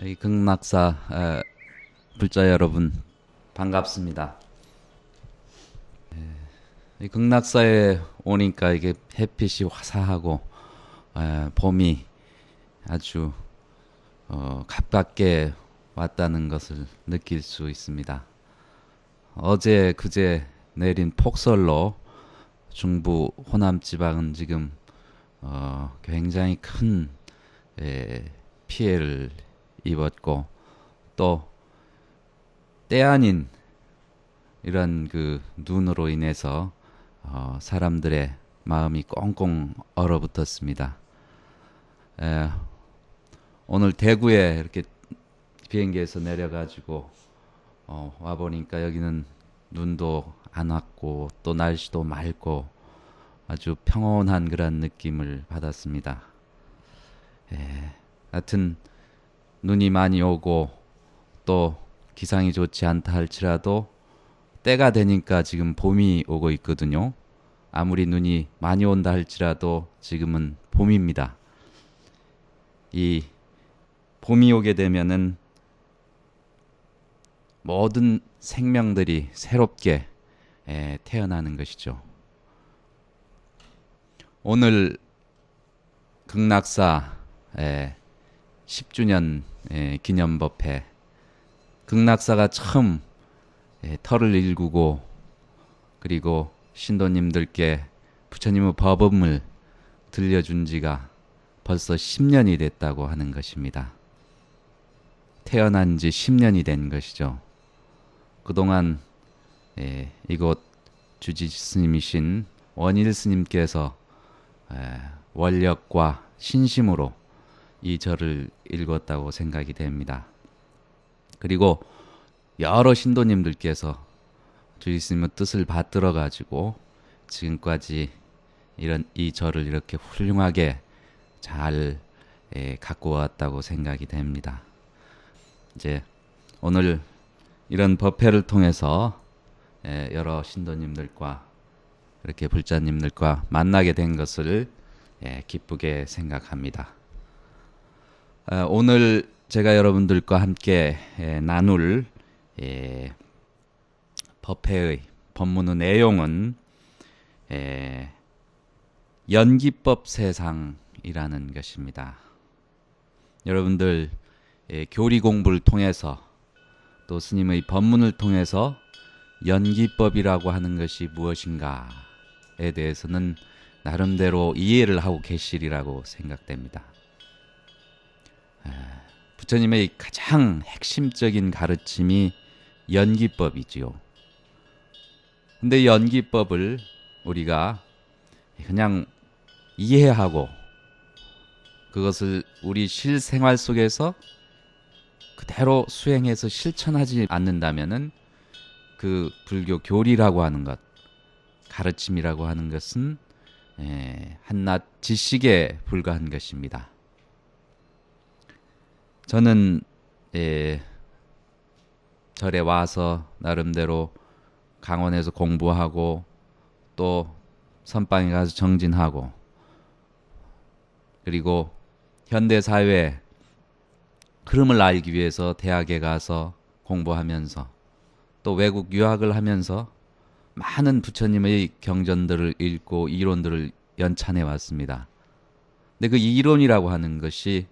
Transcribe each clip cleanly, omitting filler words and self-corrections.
이 극락사 불자 여러분 반갑습니다. 이 극락사에 오니까 이게 햇빛이 화사하고 봄이 아주 가깝게 왔다는 것을 느낄 수 있습니다. 어제 그제 내린 폭설로 중부 호남 지방은 지금 굉장히 큰 피해를 입었고, 또 때 아닌 이런 그 눈으로 인해서 사람들의 마음이 꽁꽁 얼어붙었습니다. 에, 오늘 대구에 이렇게 비행기에서 내려가지고 와 보니까 여기는 눈도 안 왔고 또 날씨도 맑고 아주 평온한 그런 느낌을 받았습니다. 하여튼 눈이 많이 오고 또 기상이 좋지 않다 할지라도 때가 되니까 지금 봄이 오고 있거든요. 아무리 눈이 많이 온다 할지라도 지금은 봄입니다. 이 봄이 오게 되면은 모든 생명들이 새롭게 태어나는 것이죠. 오늘 극락사 10주년 기념법회, 극락사가 처음 터를 일구고 그리고 신도님들께 부처님의 법음을 들려준 지가 벌써 10년이 됐다고 하는 것입니다. 태어난 지 10년이 된 것이죠. 그동안 이곳 주지 스님이신 원일 스님께서 원력과 신심으로 이 절을 읽었다고 생각이 됩니다. 그리고 여러 신도님들께서 주지 스님의 뜻을 받들어 가지고 지금까지 이런 이 절을 이렇게 훌륭하게 잘 갖고 왔다고 생각이 됩니다. 이제 오늘 이런 법회를 통해서 여러 신도님들과 이렇게 불자님들과 만나게 된 것을 기쁘게 생각합니다. 오늘 제가 여러분들과 함께 나눌 법회의 법문의 내용은 연기법 세상이라는 것입니다. 여러분들 교리 공부를 통해서 또 스님의 법문을 통해서 연기법이라고 하는 것이 무엇인가에 대해서는 나름대로 이해를 하고 계시리라고 생각됩니다. 부처님의 가장 핵심적인 가르침이 연기법이지요. 근데 연기법을 우리가 그냥 이해하고 그것을 우리 실생활 속에서 그대로 수행해서 실천하지 않는다면은 그 불교 교리라고 하는 것, 가르침이라고 하는 것은 한낱 지식에 불과한 것입니다. 저는 절에 와서 나름대로 강원에서 공부하고 또 선방에 가서 정진하고 그리고 현대사회 흐름을 알기 위해서 대학에 가서 공부하면서 또 외국 유학을 하면서 많은 부처님의 경전들을 읽고 이론들을 연찬해 왔습니다. 근데 그 이론이라고 하는 것이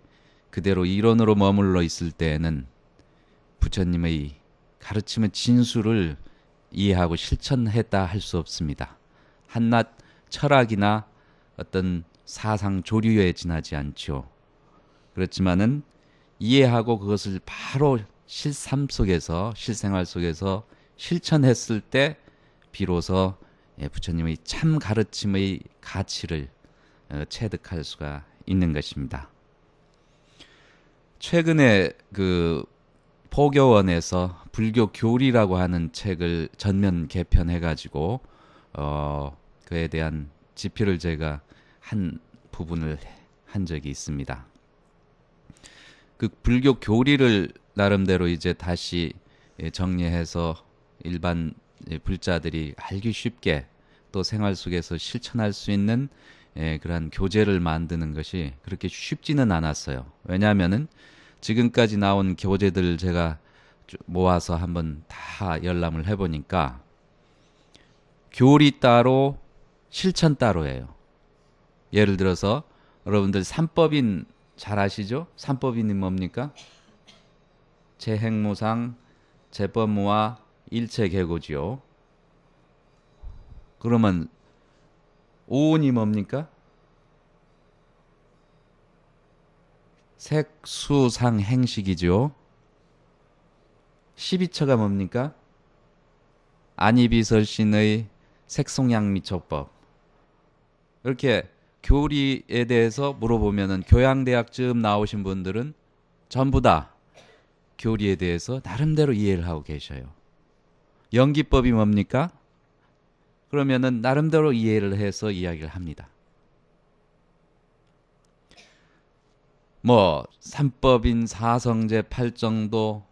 그대로 이론으로 머물러 있을 때에는 부처님의 가르침의 진수를 이해하고 실천했다 할 수 없습니다. 한낱 철학이나 어떤 사상 조류에 지나지 않죠. 그렇지만은 이해하고 그것을 바로 실삶 속에서 실생활 속에서 실천했을 때 비로소 부처님의 참 가르침의 가치를 체득할 수가 있는 것입니다. 최근에 그 포교원에서 불교 교리라고 하는 책을 전면 개편해 가지고 그에 대한 집필을 제가 한 부분을 한 적이 있습니다. 그 불교 교리를 나름대로 이제 다시 정리해서 일반 불자들이 알기 쉽게 또 생활 속에서 실천할 수 있는 그러한 교재를 만드는 것이 그렇게 쉽지는 않았어요. 왜냐하면은 지금까지 나온 교재들 제가 모아서 한번 다 열람을 해보니까 교리 따로 실천 따로예요. 예를 들어서 여러분들 삼법인 잘 아시죠? 삼법인이 뭡니까? 재행무상, 재법무와 일체계고지요. 그러면 오온이 뭡니까? 색수상행식이죠. 12처가 뭡니까? 안이비설신의 색송양미초법. 이렇게 교리에 대해서 물어보면은 교양대학쯤 나오신 분들은 전부 다 교리에 대해서 나름대로 이해를 하고 계셔요. 연기법이 뭡니까? 그러면은 나름대로 이해를 해서 이야기를 합니다. 뭐 삼법인 사성제 8정도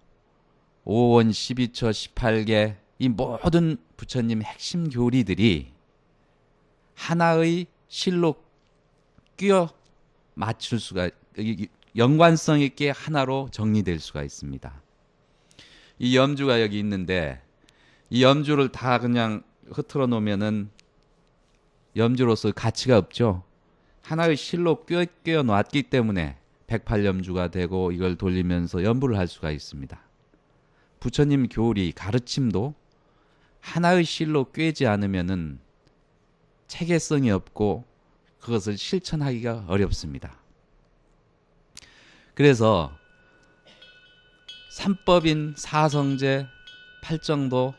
5원 12처 18개 이 모든 부처님 핵심 교리들이 하나의 실로 끼워 맞출 수가 연관성 있게 하나로 정리될 수가 있습니다. 이 염주가 여기 있는데 이 염주를 다 그냥 흐트러 놓으면은 염주로서 가치가 없죠. 하나의 실로 끼워 놨기 때문에 108염주가 되고 이걸 돌리면서 연부를 할 수가 있습니다. 부처님 교리 가르침도 하나의 실로 꿰지 않으면은 체계성이 없고 그것을 실천하기가 어렵습니다. 그래서 삼법인 사성제 8정도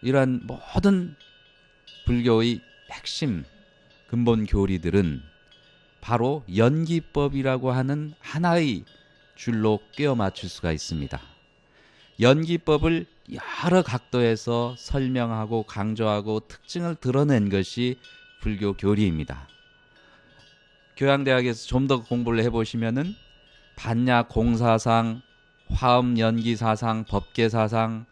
이러한 모든 불교의 핵심 근본 교리들은 바로 연기법이라고 하는 하나의 줄로 끼워 맞출 수가 있습니다. 연기법을 여러 각도에서 설명하고 강조하고 특징을 드러낸 것이 불교 교리입니다. 교양대학에서 좀 더 공부를 해보시면은 반야 공사상, 화엄 연기사상, 법계사상,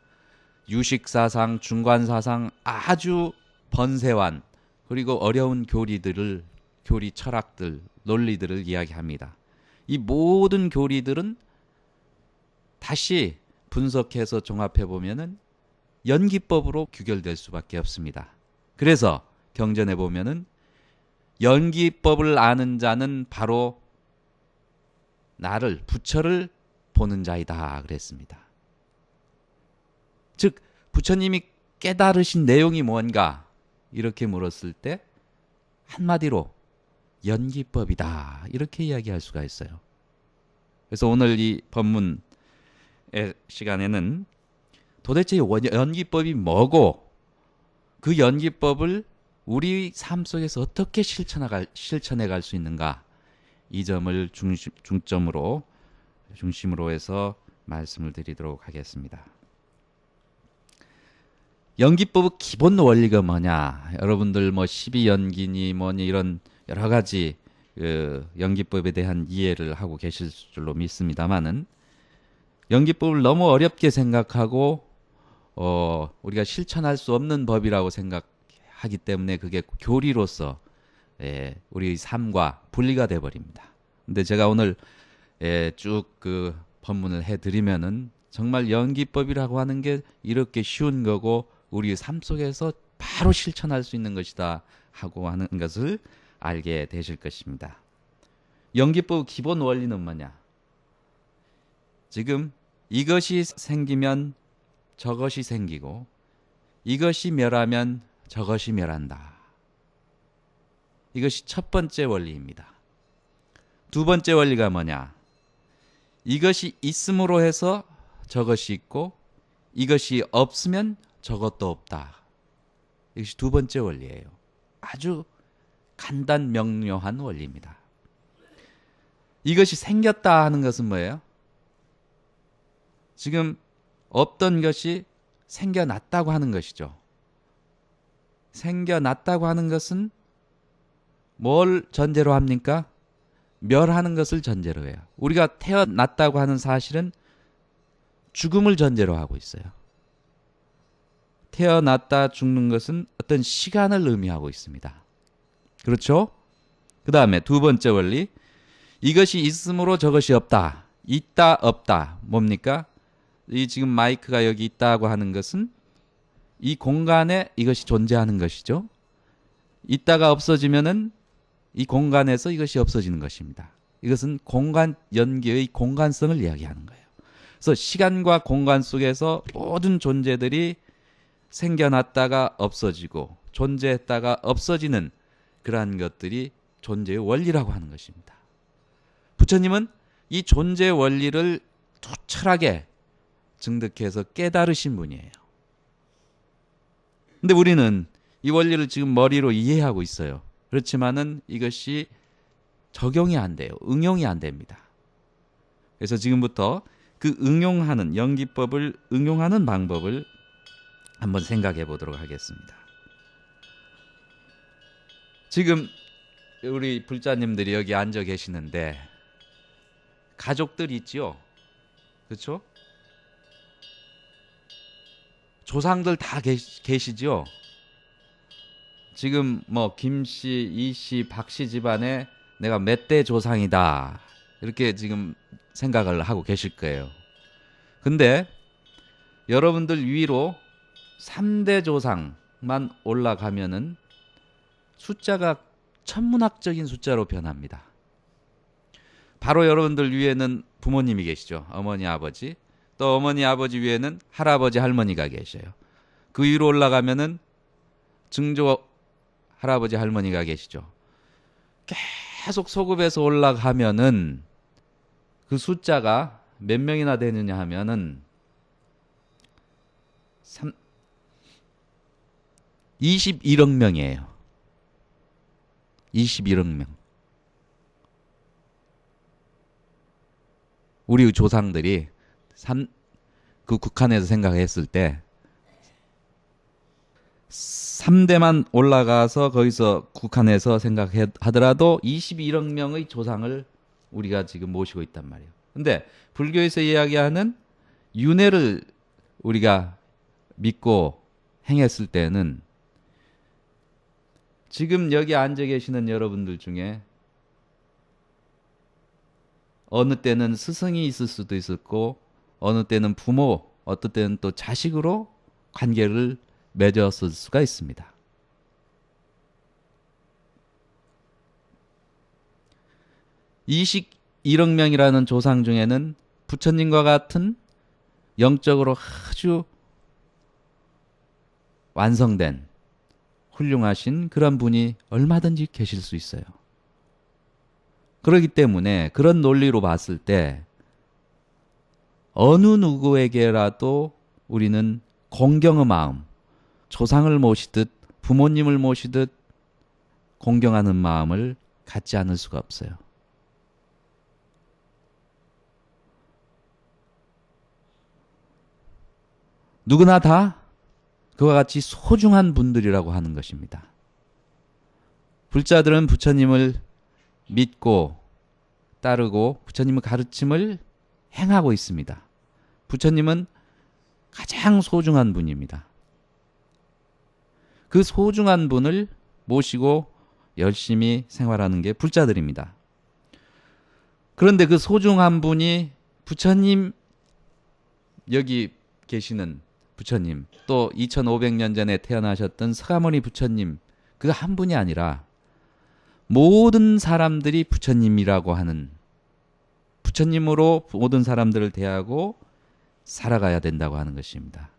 유식사상, 중관사상 아주 번세환 그리고 어려운 교리들을 교리 철학들, 논리들을 이야기합니다. 이 모든 교리들은 다시 분석해서 종합해 보면은 연기법으로 규결될 수밖에 없습니다. 그래서 경전에 보면은 연기법을 아는 자는 바로 나를 부처를 보는 자이다 그랬습니다. 즉 부처님이 깨달으신 내용이 뭔가 이렇게 물었을 때 한마디로 연기법이다 이렇게 이야기할 수가 있어요. 그래서 오늘 이 법문의 시간에는 도대체 연기법이 뭐고 그 연기법을 우리 삶 속에서 어떻게 실천해 갈 수 있는가 이 점을 중심으로 해서 말씀을 드리도록 하겠습니다. 연기법의 기본 원리가 뭐냐? 여러분들 뭐 12연기니 뭐니 이런 여러 가지 연기법에 대한 이해를 하고 계실 줄로 믿습니다만은 연기법을 너무 어렵게 생각하고 우리가 실천할 수 없는 법이라고 생각하기 때문에 그게 교리로서 우리 삶과 분리가 돼 버립니다. 근데 제가 오늘 쭉 그 법문을 해드리면은 정말 연기법이라고 하는 게 이렇게 쉬운 거고 우리 삶 속에서 바로 실천할 수 있는 것이다 하고 하는 것을 알게 되실 것입니다. 연기법 기본 원리는 뭐냐? 지금 이것이 생기면 저것이 생기고 이것이 멸하면 저것이 멸한다. 이것이 첫 번째 원리입니다. 두 번째 원리가 뭐냐? 이것이 있음으로 해서 저것이 있고 이것이 없으면 저것도 없다. 이것이 두 번째 원리예요. 아주 간단 명료한 원리입니다. 이것이 생겼다 하는 것은 뭐예요? 지금 없던 것이 생겨났다고 하는 것이죠. 생겨났다고 하는 것은 뭘 전제로 합니까? 멸하는 것을 전제로 해요. 우리가 태어났다고 하는 사실은 죽음을 전제로 하고 있어요. 태어났다 죽는 것은 어떤 시간을 의미하고 있습니다. 그렇죠? 그 다음에 두 번째 원리, 이것이 있으므로 저것이 없다. 있다 없다 뭡니까? 이 지금 마이크가 여기 있다고 하는 것은 이 공간에 이것이 존재하는 것이죠. 있다가 없어지면은 이 공간에서 이것이 없어지는 것입니다. 이것은 공간 연기의 공간성을 이야기하는 거예요. 그래서 시간과 공간 속에서 모든 존재들이 생겨났다가 없어지고 존재했다가 없어지는 그러한 것들이 존재의 원리라고 하는 것입니다. 부처님은 이 존재 원리를 투철하게 증득해서 깨달으신 분이에요. 근데 우리는 이 원리를 지금 머리로 이해하고 있어요. 그렇지만은 이것이 적용이 안 돼요. 응용이 안 됩니다. 그래서 지금부터 그 응용하는 연기법을 응용하는 방법을 한번 생각해 보도록 하겠습니다. 지금 우리 불자님들이 여기 앉아 계시는데 가족들 있지요? 그렇죠? 조상들 다 계시죠? 지금 뭐 김씨, 이씨, 박씨 집안에 내가 몇 대 조상이다 이렇게 지금 생각을 하고 계실 거예요. 근데 여러분들 위로 3대 조상만 올라가면은 숫자가 천문학적인 숫자로 변합니다. 바로 여러분들 위에는 부모님이 계시죠. 어머니, 아버지. 또 어머니, 아버지 위에는 할아버지, 할머니가 계셔요. 그 위로 올라가면은 증조 할아버지, 할머니가 계시죠. 계속 소급해서 올라가면은 그 숫자가 몇 명이나 되느냐 하면은 21억 명이에요. 21억 명. 우리 조상들이 그 국한에서 생각했을 때 3대만 올라가서 거기서 국한에서 생각하더라도 21억 명의 조상을 우리가 지금 모시고 있단 말이에요. 근데 불교에서 이야기하는 윤회를 우리가 믿고 행했을 때는 지금 여기 앉아 계시는 여러분들 중에 어느 때는 스승이 있을 수도 있었고 어느 때는 부모, 어떤 때는 또 자식으로 관계를 맺었을 수가 있습니다. 이십 1억 명이라는 조상 중에는 부처님과 같은 영적으로 아주 완성된 훌륭하신 그런 분이 얼마든지 계실 수 있어요. 그렇기 때문에 그런 논리로 봤을 때 어느 누구에게라도 우리는 공경의 마음, 조상을 모시듯 부모님을 모시듯 공경하는 마음을 갖지 않을 수가 없어요. 누구나 다 그와 같이 소중한 분들이라고 하는 것입니다. 불자들은 부처님을 믿고 따르고 부처님의 가르침을 행하고 있습니다. 부처님은 가장 소중한 분입니다. 그 소중한 분을 모시고 열심히 생활하는 게 불자들입니다. 그런데 그 소중한 분이 부처님, 여기 계시는 부처님, 또 2500년 전에 태어나셨던 서가모니 부처님, 그 한 분이 아니라 모든 사람들이 부처님이라고 하는, 부처님으로 모든 사람들을 대하고 살아가야 된다고 하는 것입니다.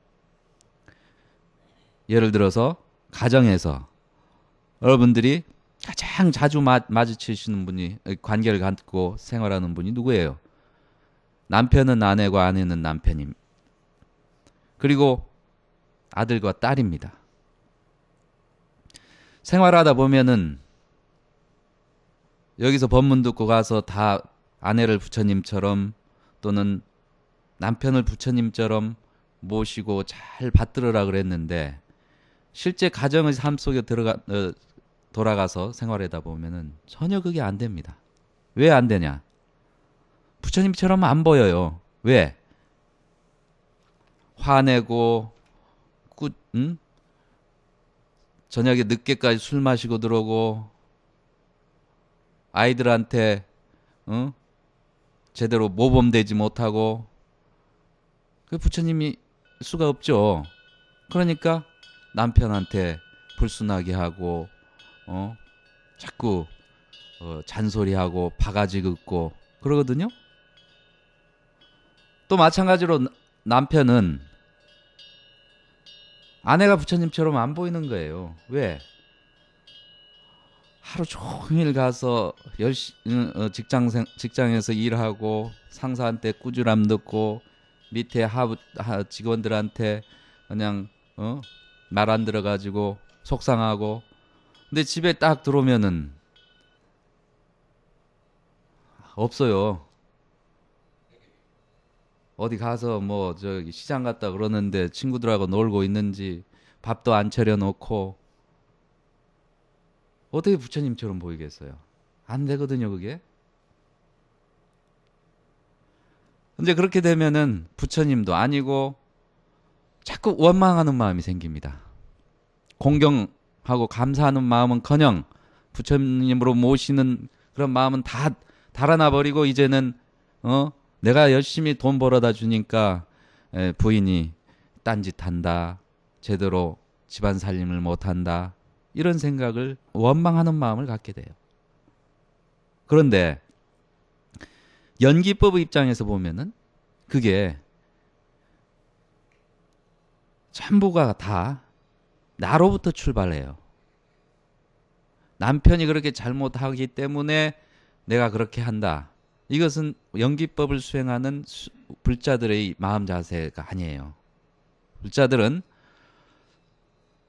예를 들어서 가정에서 여러분들이 가장 자주 마주치시는 분이, 관계를 갖고 생활하는 분이 누구예요? 남편은 아내고 아내는 남편임. 그리고 아들과 딸입니다. 생활하다 보면은 여기서 법문 듣고 가서 다 아내를 부처님처럼 또는 남편을 부처님처럼 모시고 잘 받들으라 그랬는데 실제 가정의 삶 속에 돌아가서 생활하다 보면은 전혀 그게 안 됩니다. 왜 안 되냐? 부처님처럼 안 보여요. 왜? 화내고 저녁에 늦게까지 술 마시고 들어오고 아이들한테 제대로 모범되지 못하고 그 부처님이 수가 없죠. 그러니까 남편한테 불순하게 하고 자꾸 잔소리하고 바가지 긋고 그러거든요. 또 마찬가지로 남편은 아내가 부처님처럼 안 보이는 거예요. 왜? 하루 종일 가서 직장에서 일하고 상사한테 꾸지람 듣고 밑에 직원들한테 그냥 말 안 들어가지고 속상하고, 근데 집에 딱 들어오면은 없어요. 어디 가서 뭐 저기 시장 갔다 그러는데 친구들하고 놀고 있는지 밥도 안 차려놓고 어떻게 부처님처럼 보이겠어요? 안 되거든요, 그게. 근데 그렇게 되면은 부처님도 아니고 자꾸 원망하는 마음이 생깁니다. 공경하고 감사하는 마음은커녕 부처님으로 모시는 그런 마음은 다 달아나 버리고 이제는 내가 열심히 돈 벌어다 주니까 부인이 딴짓한다, 제대로 집안 살림을 못한다, 이런 생각을 원망하는 마음을 갖게 돼요. 그런데 연기법 입장에서 보면은 그게 전부가 다 나로부터 출발해요. 남편이 그렇게 잘못하기 때문에 내가 그렇게 한다. 이것은 연기법을 수행하는 불자들의 마음 자세가 아니에요. 불자들은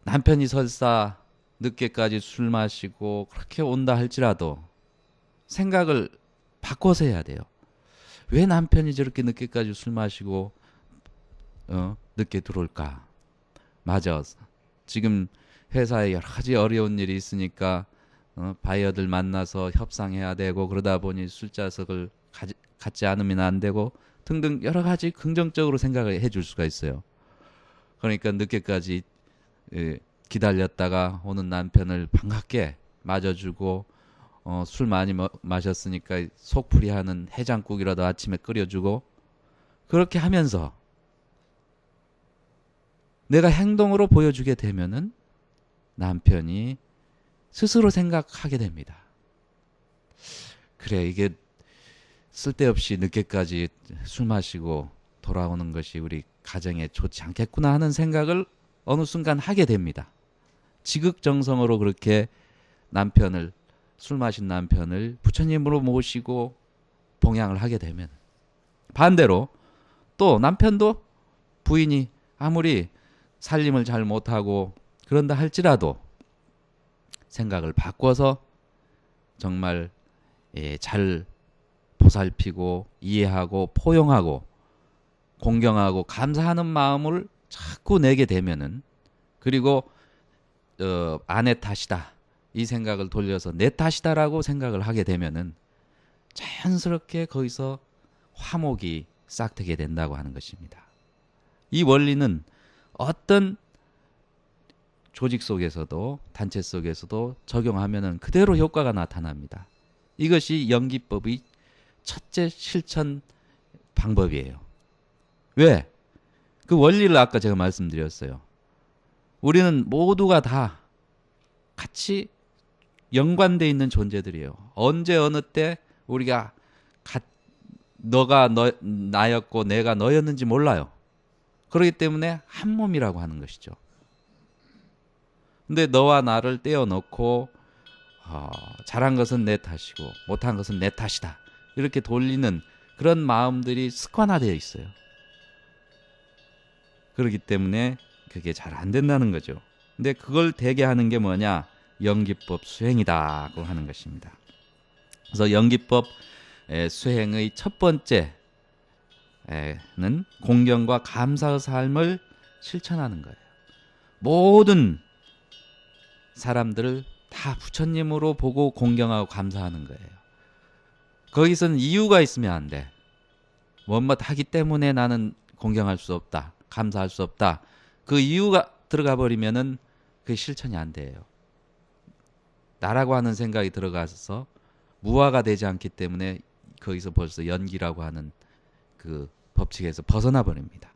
남편이 설사 늦게까지 술 마시고 그렇게 온다 할지라도 생각을 바꿔서 해야 돼요. 왜 남편이 저렇게 늦게까지 술 마시고 늦게 들어올까? 맞아. 지금 회사에 여러 가지 어려운 일이 있으니까 바이어들 만나서 협상해야 되고 그러다 보니 술자석을 갖지 않으면 안 되고 등등 여러 가지 긍정적으로 생각을 해줄 수가 있어요. 그러니까 늦게까지 기다렸다가 오는 남편을 반갑게 맞아주고 술 많이 마셨으니까 속풀이하는 해장국이라도 아침에 끓여주고 그렇게 하면서 내가 행동으로 보여주게 되면은 남편이 스스로 생각하게 됩니다. 그래, 이게 쓸데없이 늦게까지 술 마시고 돌아오는 것이 우리 가정에 좋지 않겠구나 하는 생각을 어느 순간 하게 됩니다. 지극정성으로 그렇게 술 마신 남편을 부처님으로 모시고 봉양을 하게 되면, 반대로 또 남편도 부인이 아무리 살림을 잘 못하고 그런다 할지라도 생각을 바꿔서 정말 잘 보살피고 이해하고 포용하고 공경하고 감사하는 마음을 자꾸 내게 되면은, 그리고 아내 탓이다 이 생각을 돌려서 내 탓이다라고 생각을 하게 되면은 자연스럽게 거기서 화목이 싹트게 된다고 하는 것입니다. 이 원리는 어떤 조직 속에서도 단체 속에서도 적용하면은 그대로 효과가 나타납니다. 이것이 연기법의 첫째 실천 방법이에요. 왜? 그 원리를 아까 제가 말씀드렸어요. 우리는 모두가 다 같이 연관되어 있는 존재들이에요. 언제 어느 때 우리가 너가 나였고 내가 너였는지 몰라요. 그렇기 때문에 한 몸이라고 하는 것이죠. 근데 너와 나를 떼어놓고 잘한 것은 내 탓이고 못한 것은 내 탓이다 이렇게 돌리는 그런 마음들이 습관화되어 있어요. 그렇기 때문에 그게 잘 안 된다는 거죠. 근데 그걸 되게 하는 게 뭐냐? 연기법 수행이다고 하는 것입니다. 그래서 연기법 수행의 첫 번째는 공경과 감사의 삶을 실천하는 거예요. 모든 사람들을 다 부처님으로 보고 공경하고 감사하는 거예요. 거기서는 이유가 있으면 안 돼. 뭐뭐 하기 때문에 나는 공경할 수 없다, 감사할 수 없다. 그 이유가 들어가 버리면은 그게 실천이 안 돼요. 나라고 하는 생각이 들어가서 무화가 되지 않기 때문에 거기서 벌써 연기라고 하는 그 법칙에서 벗어나 버립니다.